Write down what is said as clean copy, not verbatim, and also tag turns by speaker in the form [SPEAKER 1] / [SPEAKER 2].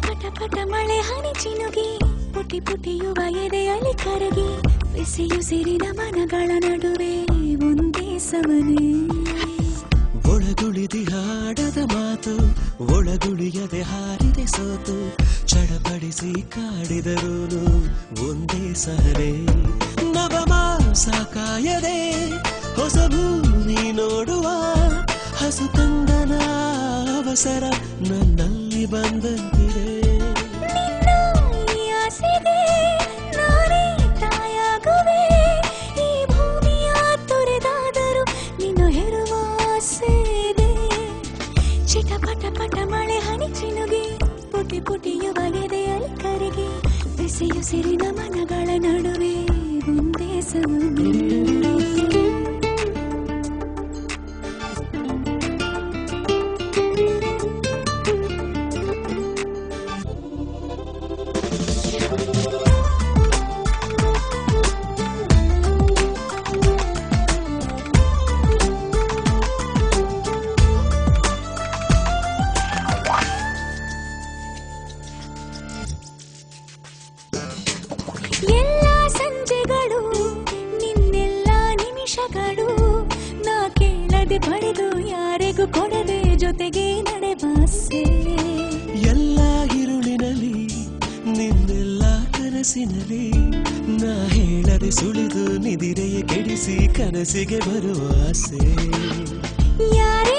[SPEAKER 1] ಪಟ ಪಟ ಮಳೆ ಹನಿ ಚಿನುಗಿ ಪುಟಿ ಪುಟಿಯುವ ಎದೆಯಲ್ಲಿ ಕರಗಿ ಬಿಸಿಯುಸಿರಿನ ಮನಗಳ ನಡುವೆ ಒಂದೇ ಸಮನೆ
[SPEAKER 2] ಒಳಗುಳಿದಿ ಹಾಡದ ಮಾತು ಒಳಗುಳಿಯದೆ ಹಾರಿದೆ ಸೋತು ಚಡಪಡಿಸಿ ಕಾಡಿದರೂನು ಒಂದೇ ಸಹನೆ ನವಮಾಸ ಕಾಯದೆ ಹೊಸ ಭೂಮಿ ನೋಡುವ ಹಸು ತಂದನ ಅವಸರ ನನ್ನಲ್ಲಿ ಬಂದಂತಿದೆ
[SPEAKER 1] ಚಿಟಪಟ ಪಟ ಮಳೆ ಹನಿ ಚಿನುಗಿ ಪುಟಿ ಪುಟಿಯುವ ಎದೆಯಲ್ಲಿ ಕರಗಿ ಬಿಸಿಯುಸಿರಿನ ಮನಗಳ ನಡುವೆ ಒಂದೇ ಸಮನೆ ಎಲ್ಲ ಸಂಜೆಗಳು ನಿನ್ನೆಲ್ಲ ನಿಮಿಷಗಳು ನಾ ಕೇಳದೆ ಪಡೆದು ಯಾರಿಗೂ ಕೊಡದೆ ಜೊತೆಗೆ ನಡೆವಾಸೆ
[SPEAKER 2] ಎಲ್ಲ ഇരുಳಿನಲ್ಲಿ ನಿನ್ನೆಲ್ಲ ಕನಸಿನಲ್ಲಿ ನಾ ಹೇಳದೆ ಸುಳಿದು ನಿದಿರೆಯ ಕೆಡಿಸಿ ಕನಸಿಗೆ ಬರುವ ಆಸೆ
[SPEAKER 1] ಯಾರೇ